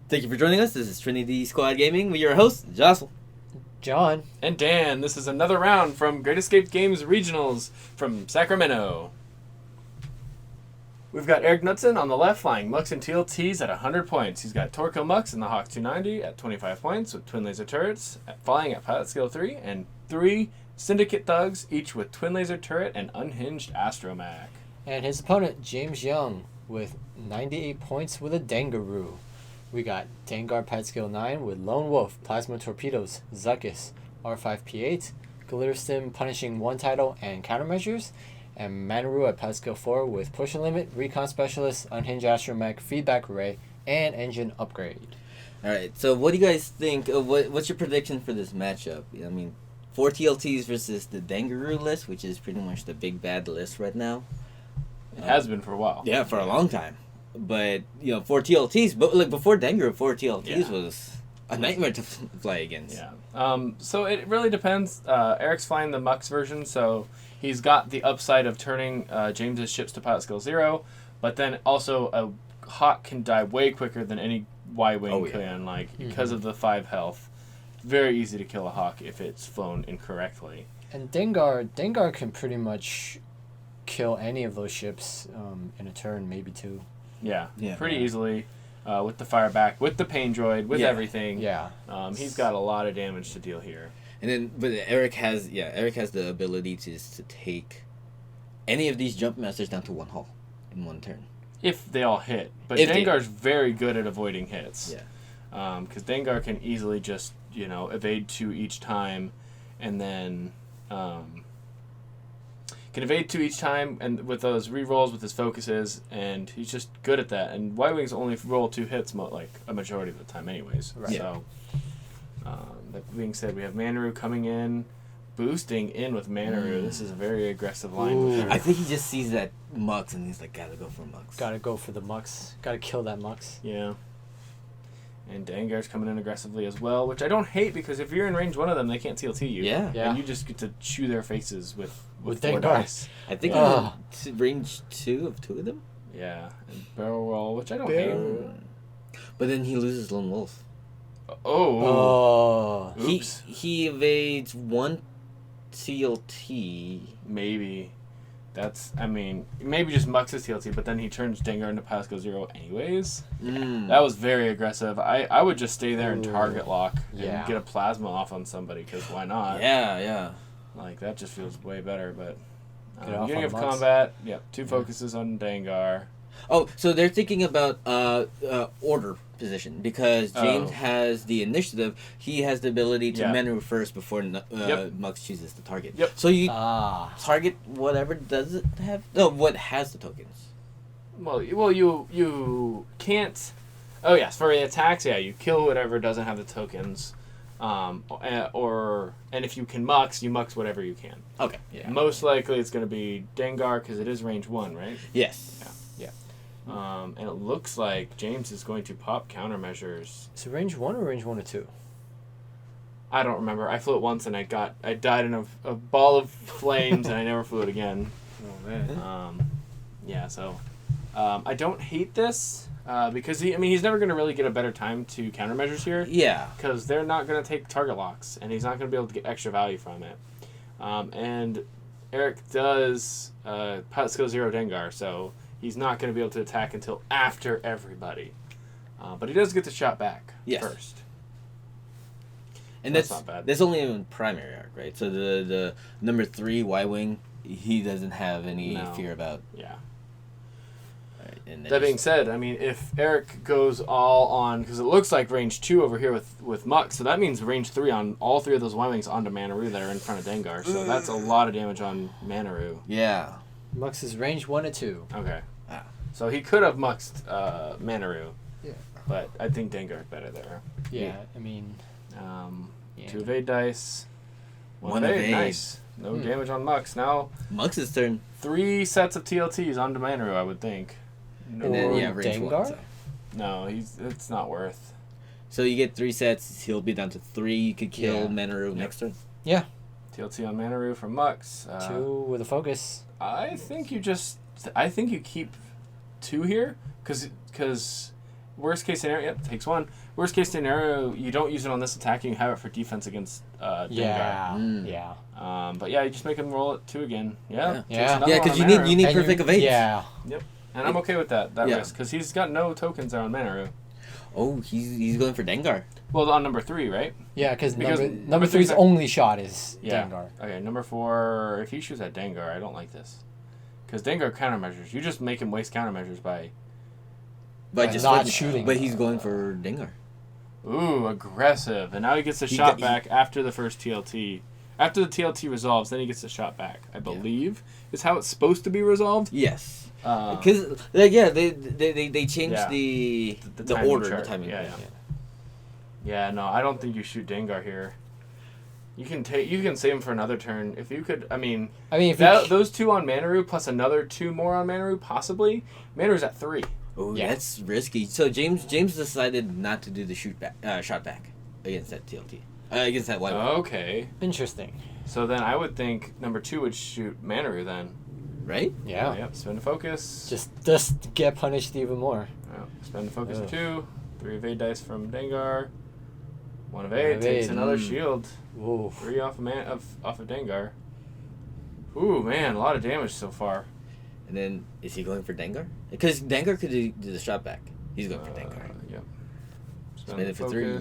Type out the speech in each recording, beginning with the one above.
Thank you for joining us. This is Trinity Squad Gaming with your host, Jocelyn. John. And Dan. This is another round from Great Escape Games Regionals from Sacramento. We've got Eric Knudsen on the left, flying Mux and TLTs at 100 points. He's got Torco Mux and the Hawk 290 at 25 points with twin laser turrets, flying at pilot skill 3, and 3 Syndicate Thugs, each with twin laser turret and unhinged Astromech. And his opponent, James Young, with 98 points with a Dangaroo. We got Dengar Pad Skill 9 with Lone Wolf, Plasma Torpedoes, Zuckus, R5P8, Glitter Stim punishing one title and countermeasures, and Manaru at Pad Skill 4 with Push and Limit, Recon Specialist, Unhinged Astromech, Feedback Array, and Engine Upgrade. Alright, so what do you guys think? What's your prediction for this matchup? I mean, 4 TLTs versus the Dangaroo list, which is pretty much the big bad list right now. It has been for a while. Yeah, for a long time. But, 4 TLTs, but like before Dangaroo, 4 TLTs was a nightmare to play against. Yeah. So it really depends. Eric's flying the Mux version, so he's got the upside of turning James's ships to pilot skill 0, but then also a Hawk can die way quicker than any Y-Wing can, because of the 5 health. Very easy to kill a Hawk if it's flown incorrectly. And Dengar can pretty much kill any of those ships in a turn, maybe 2. Yeah, pretty easily. With the fire back, with the pain droid, with everything. Yeah. He's got a lot of damage to deal here. And then, but Eric has the ability to take any of these jump masters down to 1 hull in 1 turn. If they all hit. But Dengar's very good at avoiding hits. Yeah. Because Dengar can easily just, evade 2 each time, and then can evade 2 each time, and with those re-rolls with his focuses, and he's just good at that. And Y-Wings only roll 2 hits a majority of the time anyways. Right. So, that being said, we have Manaru coming in, boosting in with Manaru. This is a very aggressive line. I think he just sees that Mux and he's like, gotta go for Mux. Gotta go for the Mux. Gotta kill that Mux. Yeah. And Dengar's coming in aggressively as well, which I don't hate, because if you're in range 1 of them, they can't TLT you. Yeah. And you just get to chew their faces with 4 Dengar. dice. I think range 2 of 2 of them. Yeah. And barrel roll, which I don't hate. But then he loses Lone Wolf. Oh. Oops. He evades 1 TLT. Maybe. Maybe just Mux's TLT, but then he turns Dengar into Pascal 0 anyways. That was very aggressive. I would just stay there and target lock and get a plasma off on somebody, because why not? Yeah. That just feels way better, but... Beginning of combat, 2 focuses on Dengar. Oh, so they're thinking about order position, because James has the initiative. He has the ability to Manaru first before Mux chooses the target. Yep. So you target whatever does it have? No, what has the tokens? Well, you can't... Oh, yes, for the attacks, you kill whatever doesn't have the tokens. And if you can Mux, you Mux whatever you can. Okay. Yeah. Most likely it's going to be Dengar, because it is range 1, right? Yes. Yeah. And it looks like James is going to pop countermeasures. Is it range 1 or range 1 or 2? I don't remember. I flew it once and I died in a ball of flames and I never flew it again. Oh, man. I don't hate this because he's never going to really get a better time to countermeasures here. Yeah. Because they're not going to take target locks and he's not going to be able to get extra value from it. And Eric does pilot skill 0 Dengar, so he's not going to be able to attack until after everybody. But he does get the shot back first. And that's not bad. That's only in primary arc, right? So the number 3 Y-Wing, he doesn't have any fear about. Yeah. Right, that being said, if Eric goes all on, because it looks like range 2 over here with Mux, so that means range 3 on all 3 of those Y-Wings onto Manaru that are in front of Dengar. So that's a lot of damage on Manaru. Yeah. Mux is range 1 or 2. Okay. So he could have Muxed Manaru. Yeah. But I think Dengar's better there. Yeah, 2 evade dice. 1 evade. Nice. No damage on Mux. Now Mux's turn. 3 sets of TLTs onto Manaru, I would think. No. And then range Dengar? 1. So. No, it's not worth. So you get 3 sets. He'll be down to 3. You could kill Manaru next turn. Yeah. TLT on Manaru from Mux. 2 with a focus. I think you keep 2 here, because worst case scenario, yep, takes 1. Worst case scenario, you don't use it on this attack, and you have it for defense against Dengar. Yeah. But yeah, you just make him roll it 2 again. Yeah, because you need perfect evade. Yeah. Yep, and I'm okay with that risk, because he's got no tokens there on Manaru. Oh, he's going for Dengar. Well, on number 3, right? Yeah, because number 3's only shot is Dengar. Okay, number 4, if he shoots at Dengar, I don't like this. Because Dengar countermeasures. You just make him waste countermeasures by just not shooting. But he's going for Dengar. Ooh, aggressive. And now he gets a shot back after the first TLT. After the TLT resolves, then he gets a shot back, I believe, is how it's supposed to be resolved. Yes. Because, they changed the order, chart. the timing. Yeah, no, I don't think you shoot Dengar here. You can save him for another turn. If you could, if those 2 on Manaru plus another 2 more on Manaru, possibly. Manaru's at 3. Oh, that's risky. So James decided not to do the shot back against that TLT. Against that white one. Okay. Interesting. So then I would think number 2 would shoot Manaru then. Right? Yeah. Yep, spend a focus. Just get punished even more. Spend a focus 2. 3 evade dice from Dengar. 1 evade. Takes another shield. Whoa. 3 off of Dengar. Ooh, man, a lot of damage so far. And then, is he going for Dengar? Because Dengar could do the shot back. He's going for Dengar. Yep. Spend it for 3.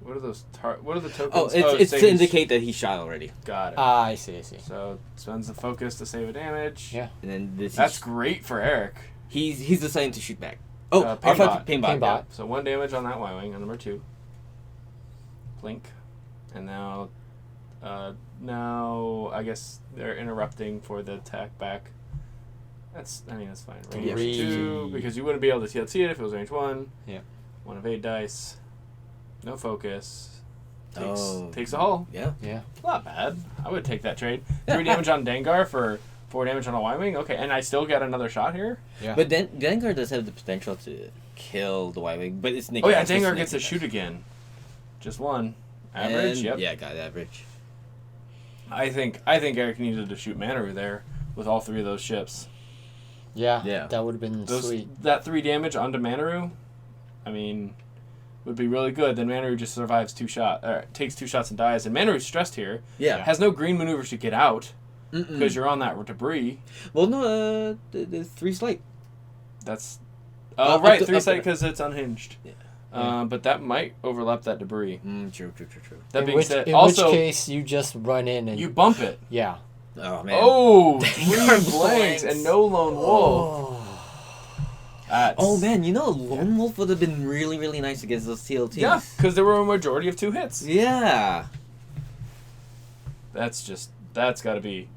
What are those? What are the tokens? Oh, it's to indicate that he shot already. Got it. I see. So spends the focus to save a damage. Yeah. And then that's great for Eric. He's deciding to shoot back. Oh, Painbot. Yeah. So 1 damage on that Y-Wing on number 2. Blink. And now I guess they're interrupting for the attack back. That's fine. Range 2, because you wouldn't be able to TLT it if it was range 1. Yeah. 1 evade dice. No focus. Takes a hull. Yeah. Not bad. I would take that trade. 3 damage on Dengar for 4 damage on a Y-Wing. Okay, and I still get another shot here? Yeah. But Dengar does have the potential to kill the Y-Wing, but it's Nick. Oh yeah, Dengar gets to shoot again. Just 1. Average, yep. Yeah, got average. I think Eric needed to shoot Manaru there with all 3 of those ships. Yeah. That would have been sweet. That 3 damage onto Manaru, would be really good. Then Manaru just survives 2 shots, takes 2 shots and dies. And Manaru's stressed here. Yeah. Has no green maneuvers to get out because you're on that debris. Well, no, the 3 slight. That's... Oh, right, 3 slight because it's unhinged. Yeah. But that might overlap that debris. True. That being said, in which case you just run in and... You bump it. Yeah. Oh, man. Oh, 3 blanks and no lone wolf. Oh man, Lone Wolf would have been really, really nice against those TLTs. Yeah, because there were a majority of 2 hits. Yeah. That's got to be,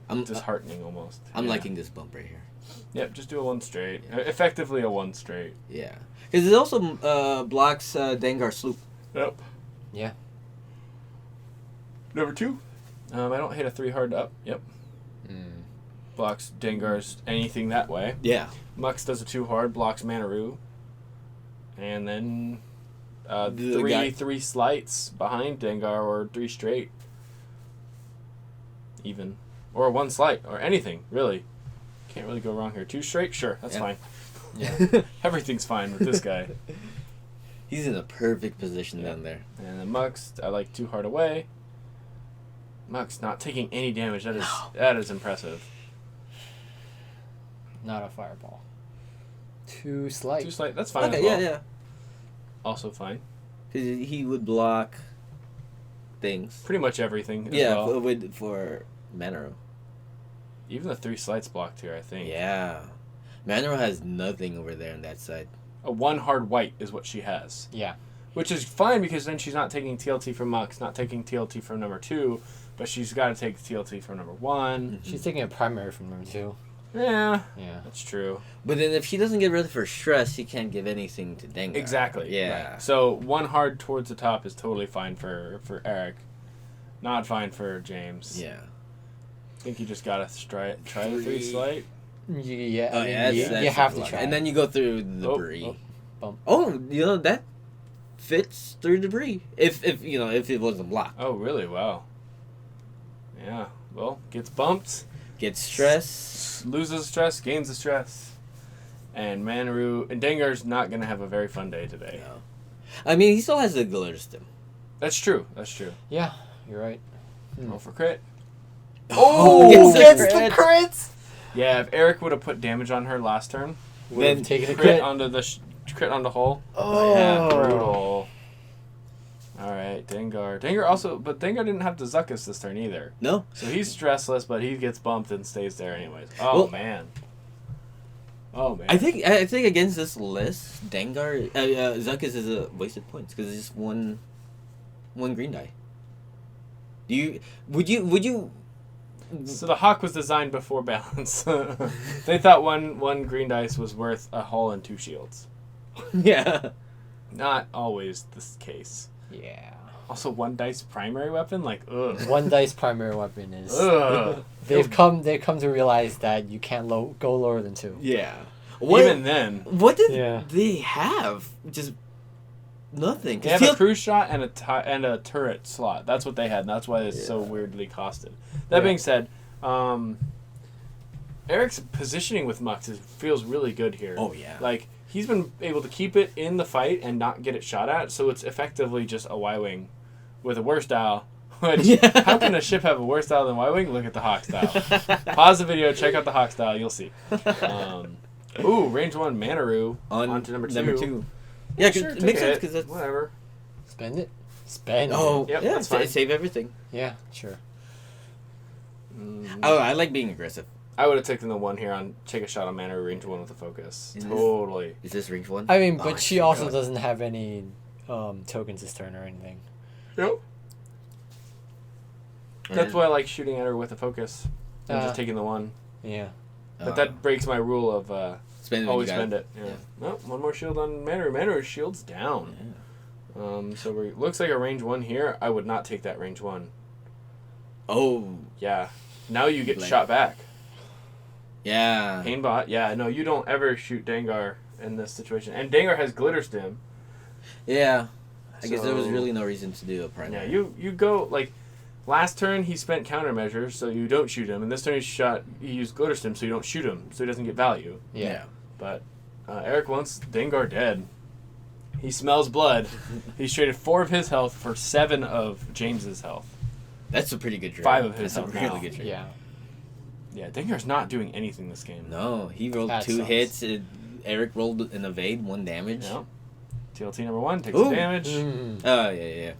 disheartening almost. I'm liking this bump right here. Yep, just do a 1 straight. Effectively a 1 straight. Yeah. Because it also blocks Dengar Sloop. Yep. Yeah. Number 2. I don't hit a 3 hard up. Yep. Blocks Dengar's anything that way. Yeah. Mux does a 2 hard, blocks Manaru. And then 3 slights behind Dengar, or 3 straight. Even. Or 1 slight, or anything, really. Can't really go wrong here. 2 straight? Sure, that's fine. Yeah. Everything's fine with this guy. He's in a perfect position down there. And then Mux, I like 2 hard away. Mux not taking any damage. That is impressive. Not a fireball. 2 slight. 2 slight. That's fine. Okay, as well. yeah. Also fine. Because he would block things. Pretty much everything. As well. For Manaru. Even the 3 slights blocked here, I think. Yeah. Manaru has nothing over there on that side. A 1 hard white is what she has. Yeah. Which is fine because then she's not taking TLT from Mux, not taking TLT from number 2, but she's got to take TLT from number 1. Mm-hmm. She's taking a primary from number 2. Yeah, Yeah. that's true. But then if she doesn't get rid of her stress, she can't give anything to Dengar. Exactly. Yeah. Right. So 1 hard towards the top is totally fine for Eric. Not fine for James. Yeah. I think you just got to try the 3 slight. Yeah. Oh, yeah, you have to try. And then you go through the debris. Bump. Oh, that fits through debris. If it wasn't blocked. Oh, really? Wow. Yeah. Well, gets bumped. Gets stress. Loses stress, gains the stress. And Manaru and Dengar's not gonna have a very fun day today. No. I mean, he still has the glitter stem. That's true. Yeah, you're right. Roll for crit. Oh, gets the crits. Yeah, if Eric would have put damage on her last turn, would have taken a crit onto the crit onto hull. Oh, yeah, brutal. All right, Dengar. But Dengar didn't have the Zuckus this turn either. No. So he's stressless, but he gets bumped and stays there anyways. Oh man. I think against this list, Dengar, Zuckus is a wasted points because it's just one green die. Would you? So the Hawk was designed before balance. They thought one green dice was worth a hull and 2 shields. Yeah. Not always the case. Yeah. Also, 1 dice primary weapon, like ugh. 1 dice primary weapon is. Ugh. They've come to realize that you can't go lower than 2. Yeah. Even then. What did they have? Just nothing. They have a cruise shot and a turret slot. That's what they had, and that's why it's so weirdly costed. That being said, Eric's positioning with Mux feels really good here. Oh, yeah. Like, he's been able to keep it in the fight and not get it shot at, so it's effectively just a Y-Wing with a worse dial. Which, how can a ship have a worse dial than Y-Wing? Look at the Hawk style. Pause the video, check out the Hawk style, you'll see. Range 1 Manaru on to number 2. Yeah, sure, it makes sense because that's... Whatever. Spend it. Spend Oh, it. Yep, yeah, that's fine. Save everything. Yeah, sure. Oh, I like being aggressive. I would have taken the 1 here on take a shot on Manaru range 1 with a focus. Totally. Is this range 1? I mean, but she also doesn't have any tokens this turn or anything. Nope. That's why I like shooting at her with a focus and just taking the 1. Yeah. But that breaks my rule of always spend it. Yeah. Nope, 1 more shield on Manaru. Manaru's shield's down. Yeah. So looks like a range 1 here. I would not take that range 1. Oh. Yeah. Now you get shot back. Yeah. Painbot. Yeah, no, you don't ever shoot Dengar in this situation. And Dengar has glitter stim. Yeah. I guess there was really no reason to do a primary. Yeah, you go, like, last turn he spent countermeasures, so you don't shoot him. And this turn he used glitter stim, so you don't shoot him, so he doesn't get value. Yeah. But Eric wants Dengar dead. He smells blood. He's traded 4 of his health for 7 of James's health. That's a pretty good trade. 5 of his health. That's a really good trade. Yeah. Yeah, Dengar's not doing anything this game. No, he rolled 2 hits. Eric rolled an evade, 1 damage. Yeah. TLT number 1 takes some damage. Oh, yeah.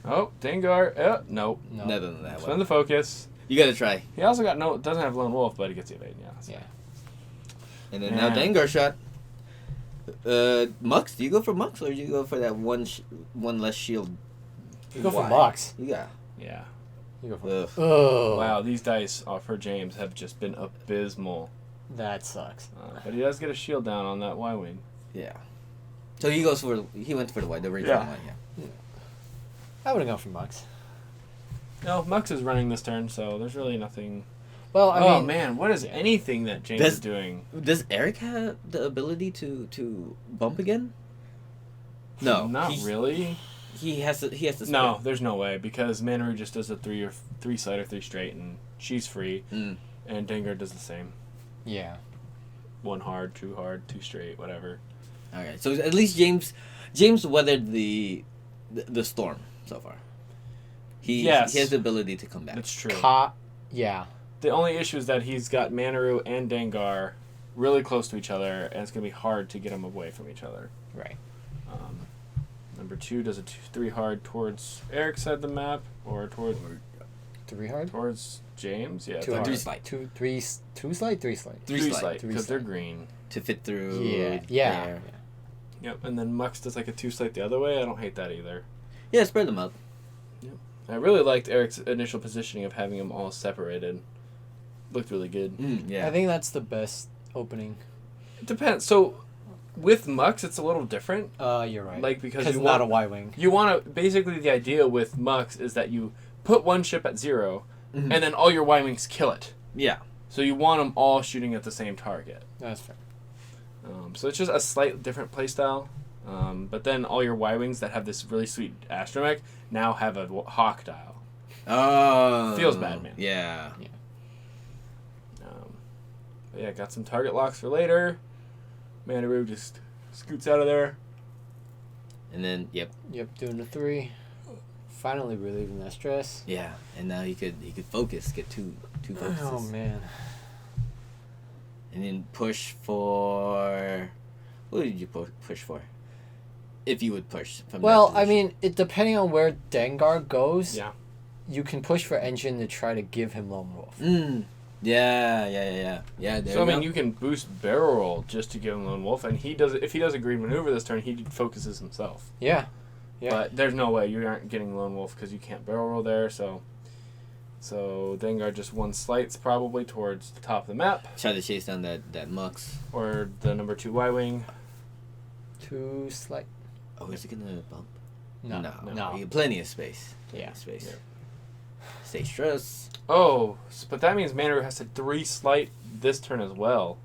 Oh, Dengar. Nope. Nothing than that. Spend the focus. You gotta try. He also doesn't have Lone Wolf, but he gets the evade. Yeah. So. Yeah. And then now Dengar shot. Mux, do you go for Mux or do you go for that one less shield? You go for Mux. Yeah. You go for Oh. Wow, these dice for James have just been abysmal. That sucks. But he does get a shield down on that Y-Wing. Yeah. So he went for the range 1, yeah. I would have gone for Mux. No, Mux is running this turn, so there's really nothing. Well, I mean, man, what is anything that James is doing? Does Eric have the ability to bump again? No, not really. He has to. No, there's no way because Manaru just does a 3 side or 3 straight, and she's free, and Dengar does the same. Yeah. 1 hard, 2 straight, whatever. Okay, so at least James weathered the storm so far. He has the ability to come back. That's true. Yeah. The only issue is that he's got Manaru and Dengar really close to each other, and it's going to be hard to get them away from each other. Right. Number 2 does a 3 hard towards Eric's side of the map, or towards 3 hard towards James. Yeah, 2 hard. 3 slide. 2 slide, 3 slide. 3 slide because they're green to fit through. Yeah. Yep, and then Mux does like a 2 slide the other way. I don't hate that either. Yeah, spread them out. Yep. I really liked Eric's initial positioning of having them all separated. Looked really good. Yeah. I think that's the best opening. It depends. So, with Mux, it's a little different. You're right. Like because you not a Y-Wing. You want to basically the idea with Mux is that you put one ship at 0, and then all your Y-Wings kill it. Yeah. So you want them all shooting at the same target. That's fair. So it's just a slight different playstyle. But then all your Y-Wings that have this really sweet astromech now have a Hawk dial. Oh. Feels bad, man. Yeah. But yeah, got some target locks for later. Manaroo just scoots out of there. And then, yep, doing the 3. Finally relieving that stress. Yeah, and now he could focus, get two focuses. Oh man. And then push for. What did you push for? If you would push from. Well, I mean, it depending on where Dengar goes. Yeah. You can push for Engine to try to give him Lone Wolf. Yeah. So I mean, you can boost barrel roll just to give him Lone Wolf, and if he does a green maneuver this turn, he focuses himself. Yeah. But there's no way you aren't getting Lone Wolf because you can't barrel roll there. So Dengar just 1 slights probably towards the top of the map. Try to chase down that Mux. Or the number 2 Y-Wing. 2 slight. Oh, is it going to bump? No. You have plenty of space. Yeah. Space. Stay stress. Oh, but that means Manaroo has to 3 slight this turn as well.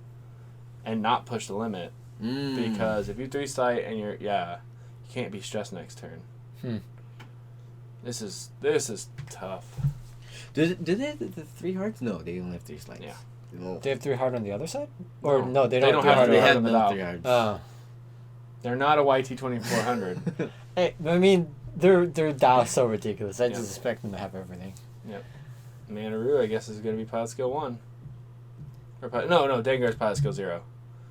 And not push the limit. Because if you 3 slight and you can't be stressed next turn. This is tough. Do they have the 3 hearts? No, they only have 3 slides. Yeah. They have 3 hard on the other side? Or no they don't have 3 hard on the no dial. 3 hearts. Oh. They're not a YT2400. Hey, I mean, their dial's so ridiculous. I just expect them to have everything. Yep. Manaroo, I guess, is going to be pilot skill 1. Or Dengar's pilot skill 0.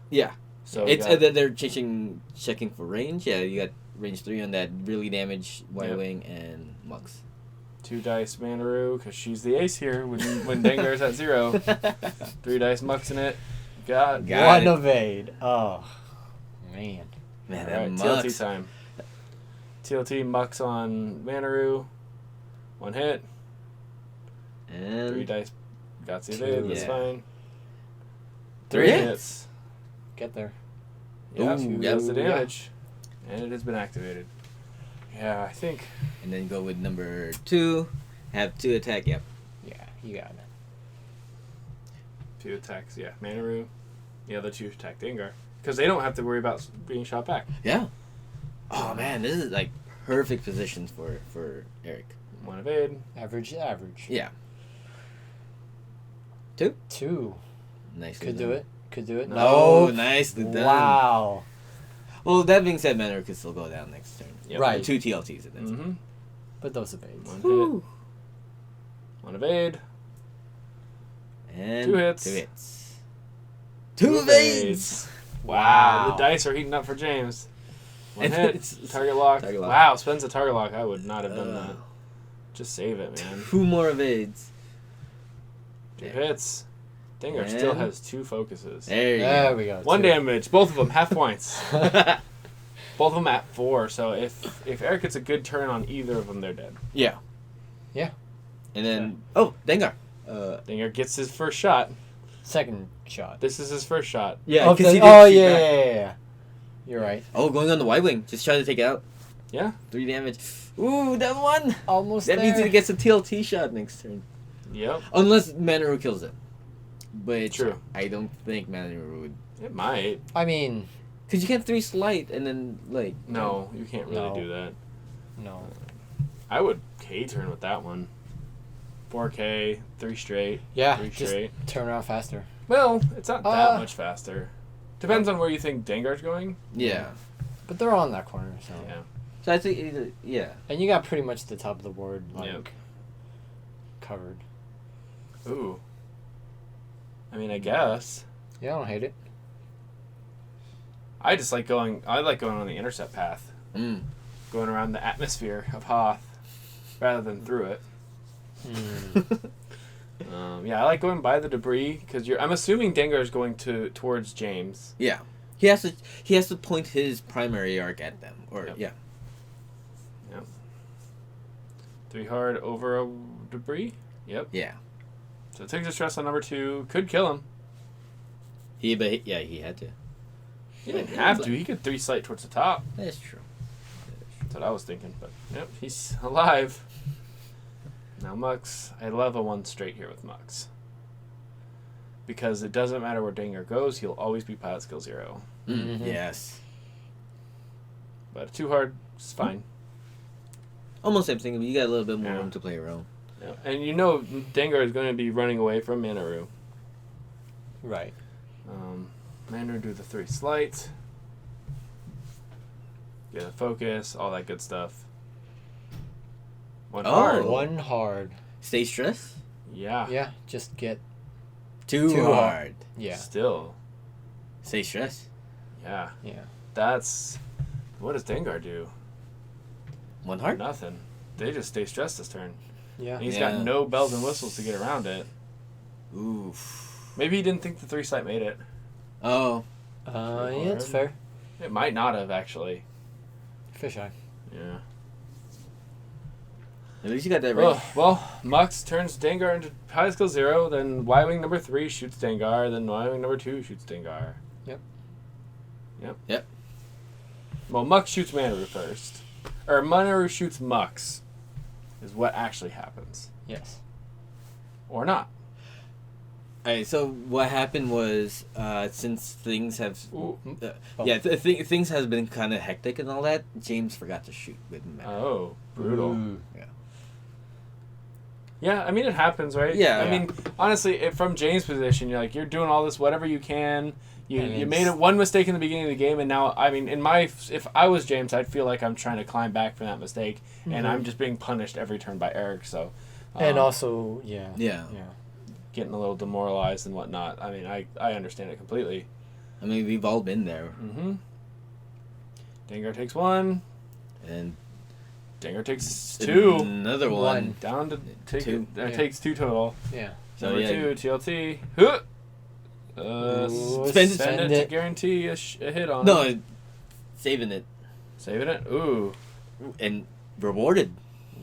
Yeah. So it's they're checking for range. Yeah, you got range 3 on that really damaged Y-Wing and Mux. 2 dice Manaroo, because she's the ace here when Dengar's at 0. 3 dice Mux in it. Got 1 evade. Oh, man. Man, all right, Mux. TLT time. TLT Mux on Manaroo. 1 hit. And 3 dice. Got the evade. That's fine. 3 hits. Get there. Yeah, Ooh, that's the damage. And it has been activated. Yeah, I think. And then go with number 2. Have 2 attack. Yep. Yeah, you got it. 2 attacks. Yeah, Manaroo. The other 2 attack Dengar. Because they don't have to worry about being shot back. Yeah. Oh man, this is like perfect positions for Eric. 1 evade. Average. Yeah. 2. Nicely Could done. do it. No, nicely done. Wow. Well, that being said, Manor could still go down next turn. Yep. Right. 2 TLTs and that's it. Mm-hmm. But those evades. 1 hit. 1 evade. And 2 hits. 2 hits. 2 evades! Wow. The dice are heating up for James. 1 hit. Target lock. Wow, spends a target lock. I would not have done that. Just save it, man. 2 more evades. 2 hits. Dengar still has 2 focuses. There we go. 1 2. damage. Both of them half points. Both of them at 4. So if Eric gets a good turn on either of them, they're dead. Yeah. Yeah. And then Dengar. Dengar gets his first shot. Second shot. This is his first shot. Yeah. Yeah. You're right. Oh, going on the Y-Wing. Just try to take it out. Yeah. 3 damage. Ooh, that one. Almost That there. means he gets a TLT shot next turn. Yep. Unless Manor kills it. But True. I don't think Manor would. It might. I mean... Because you can't 3 slight and then, like... No, you can't really do that. No. I would K-turn with that one. 4K, 3 straight. Yeah, 3 just straight. turn around faster. Well, it's not that much faster. Depends on where you think Dengar's going. Yeah. But they're all in that corner, so... Yeah. So I think either, yeah. And you got pretty much the top of the board, covered. Ooh. I mean, I guess. Yeah, I don't hate it. I like going on the intercept path. Mm. Going around the atmosphere of Hoth rather than through it. Yeah, I like going by the debris because I'm assuming Dengar is going towards James. Yeah. He has to point his primary arc at them. Or Yep. yeah. Yep. 3 hard over a debris. Yep. Yeah. So it takes a stress on number 2. Could kill him. He had to. He didn't have to. He could 3 slight towards the top. That's true. That's what I was thinking. But yep, he's alive. Now Mux, I love a 1 straight here with Mux. Because it doesn't matter where Dengar goes, he'll always be pilot skill 0. Mm-hmm. Yes. But 2 hard is fine. Almost same thing, but you got a little bit more room to play around. Yeah. And you know Dengar is going to be running away from Manaroo. Right. Mandarin do the 3 slight. Get a focus, all that good stuff. One hard. One hard. Stay stressed? Yeah. Yeah, just get Too hard. Yeah. Still. Stay stressed? Yeah. Yeah. That's... What does Dengar do? One hard? Nothing. They just stay stressed this turn. Yeah. And he's got no bells and whistles to get around it. Oof. Maybe he didn't think the 3 slight made it. Oh. Yeah, it's fair. It might not have, actually. Fisheye. Yeah. At least you got that right. Well, Mux turns Dengar into high skill 0, then Y-Wing number 3 shoots Dengar, then Y-Wing number 2 shoots Dengar. Yep. Well, Mux shoots Manaru first. Or Manaru shoots Mux, is what actually happens. Yes. Or not. Alright, so what happened was, since things have... things has been kind of hectic and all that, James forgot to shoot with Manaru. Oh, brutal. Yeah. Yeah, I mean, it happens, right? Yeah. I mean, honestly, from James' position, you're doing all this, whatever you can. You made one mistake in the beginning of the game, and now, I mean, if I was James, I'd feel like I'm trying to climb back from that mistake, and I'm just being punished every turn by Eric, so... and also, Yeah. Getting a little demoralized and whatnot. I mean, I understand it completely. I mean, we've all been there. Mm-hmm. Dengar takes 1. And... Dengar takes 2. Another one. Down to take 2. Takes 2 total. Yeah. Number 2, TLT. Huh! Spend it to guarantee a hit on it. Saving it. Saving it? Ooh. And rewarded.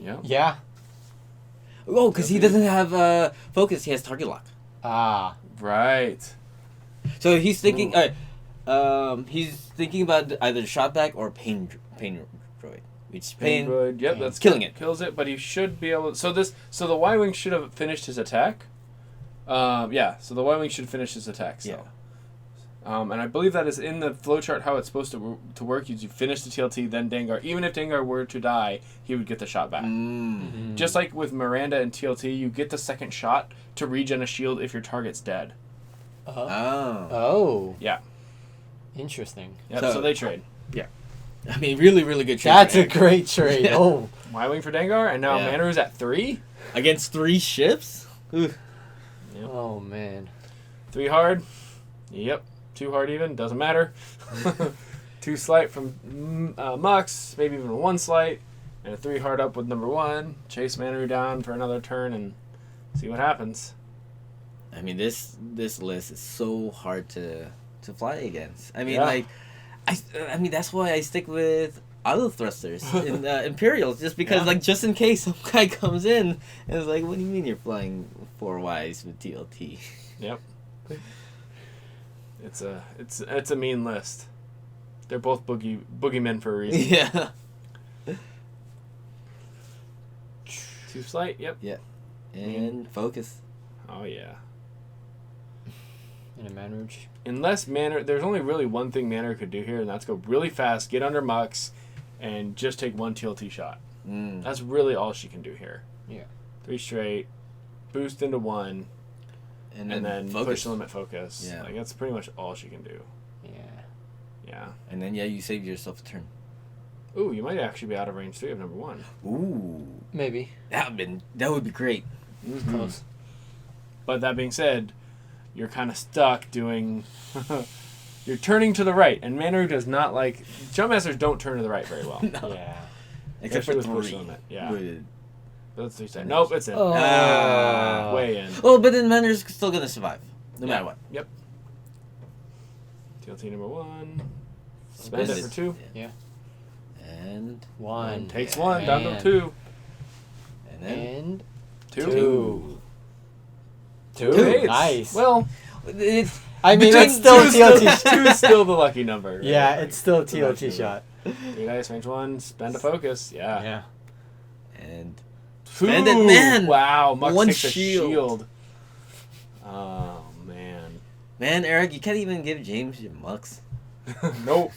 Yep. Yeah. Oh, because he doesn't have focus. He has target lock. Ah. Right. So he's thinking... he's thinking about either shot back or pain droid. Which Pain droid. Yep, that's killing it. Kills it, but he should be able... So the Y-Wing should have finished his attack. So the Y-Wing should finish his attack, so. Yeah. And I believe that is in the flowchart how it's supposed to work. You finish the TLT, then Dengar. Even if Dengar were to die, he would get the shot back. Mm. Just like with Miranda and TLT, you get the second shot to regen a shield if your target's dead. Oh. Yeah. Interesting. Yep, so they trade. Yeah. I mean, really, really good trade. That's a great trade. Yeah. Oh. Y-Wing for Dengar, and now Manaru's at 3? Against 3 ships? Ooh. Yep. Oh, man. 3 hard? Yep. 2 hard even? Doesn't matter. 2 slight from Mux, maybe even 1 slight, and a 3 hard up with number 1. Chase Manaru down for another turn and see what happens. I mean, this list is so hard to fly against. I mean, I mean, that's why I stick with auto thrusters in Imperials, just because, just in case some guy comes in and is like, what do you mean you're flying 4 Ys with TLT? Yep. It's a mean list. They're both boogeymen for a reason. Yeah. 2 slight, yep. Yeah. And focus. Oh, yeah. In a Manrouge. Unless there's only really one thing Manor could do here, and that's go really fast, get under Mux, and just take 1 TLT shot. Mm. That's really all she can do here. Yeah. 3 straight, boost into 1, and then push the limit focus. Yeah. Like, that's pretty much all she can do. Yeah. Yeah. And then, you save yourself a turn. Ooh, you might actually be out of range 3 of number 1. Ooh. Maybe. That would be great. It was close. But that being said, you're kind of stuck doing... You're turning to the right, and Manaru does not like... Jumpmasters don't turn to the right very well. No. Yeah. Except for with 3. push limit. Yeah. With... But that's 3 side. Nope, it's in. Oh. Way in. Oh, but then Manor's still going to survive. No matter what. Yep. TLT number 1. Spend it for 2. Yeah. And... 1. Takes 1, down to 2. And then... And... 2. 2. Hey, Nice. Well... I mean, it's still a TLT. 2 is still the lucky number. Right? Yeah, it's still a TLT shot. 3 dice, range 1, spend a focus. Yeah. Yeah. And... 2. Spend it, man! Wow, Mux 1 takes shield. a shield. Oh, man. Man, Eric, you can't even give James your Mux. Nope.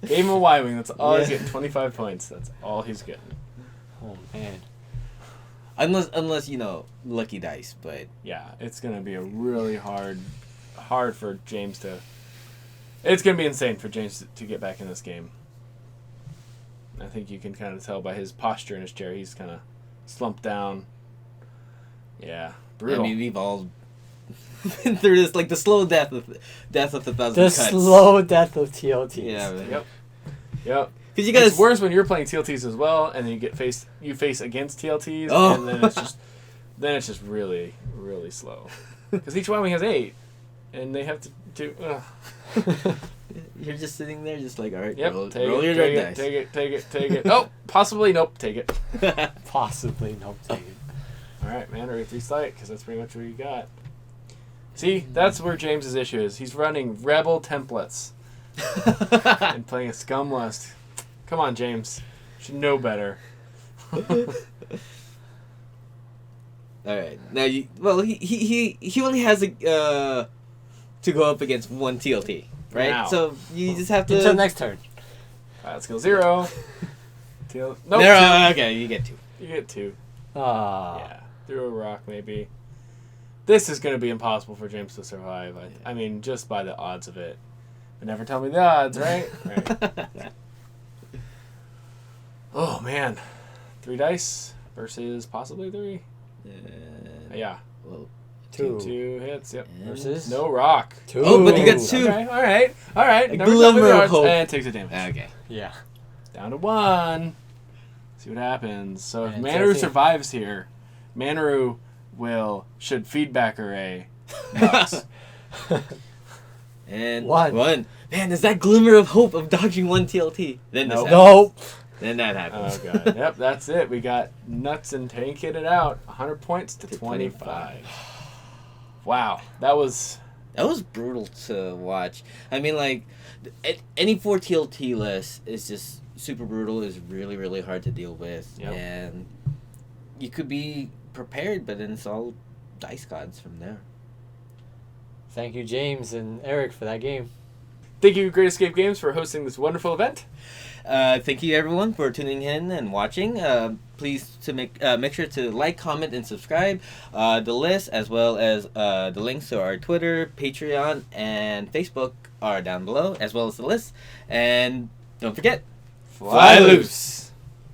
Gave him a Y-Wing. That's all he's getting. 25 points. That's all he's getting. Oh, man. Unless lucky dice, but yeah, it's gonna be a really hard for James to It's going to be insane for James to get back in this game. I think you can kind of tell by his posture in his chair. He's kind of slumped down. Yeah, brutal. I mean, we've all been through this, like the slow death of 1,000 cuts. The slow death of TLTs. Yeah. Man. Yep. Because you guys. It's worse when you're playing TLTs as well, and then you face against TLTs, Oh. and then it's just really, really slow. Because each one has 8, and they have to do. You're just sitting there, just like, all right, Yep. roll Take your it, dice. take it. Oh, possibly nope. Take it. Possibly, nope, take it. All right, man. Or 3 sight, because that's pretty much what you got. See, that's where James's issue is. He's running rebel templates and playing a scum list. Come on, James. You should know better. All right. Now, he only has to go up against 1 TLT, right? Wow. So you just have to. Until next turn. Let's go 0. Nope. No, okay, you get 2. You get 2. Ah. Yeah. Through a rock, maybe. This is going to be impossible for James to survive. I mean, just by the odds of it. But never tell me the odds, right? Right. Oh, man. 3 dice versus possibly 3. Yeah. Well, 2. 2 hits, yep. Versus? No rock. 2. Oh, but you got 2. Okay, all right. A Never tell me glimmer the of odds. hope. And takes a damage. Okay. Yeah. Down to 1. See what happens. So if And Manaru 13. survives here, Manaru should feedback her a Nux. And 1. Man, there's that glimmer of hope of dodging 1 TLT. Then this Nope. happens. Nope. Then that happens. Oh, God. Yep, that's it. We got Nuts and tanking it out. 100 points to 25. Wow. That was brutal to watch. I mean, like, any 4 TLT list is just super brutal. Is really, really hard to deal with. Yep. And you could be prepared, but then it's all dice gods from there. Thank you, James and Eric, for that game. Thank you, Great Escape Games, for hosting this wonderful event. Thank you, everyone, for tuning in and watching. Please to make sure to like, comment, and subscribe. The list, as well as the links to our Twitter, Patreon, and Facebook are down below, as well as the list. And don't forget, Fly loose.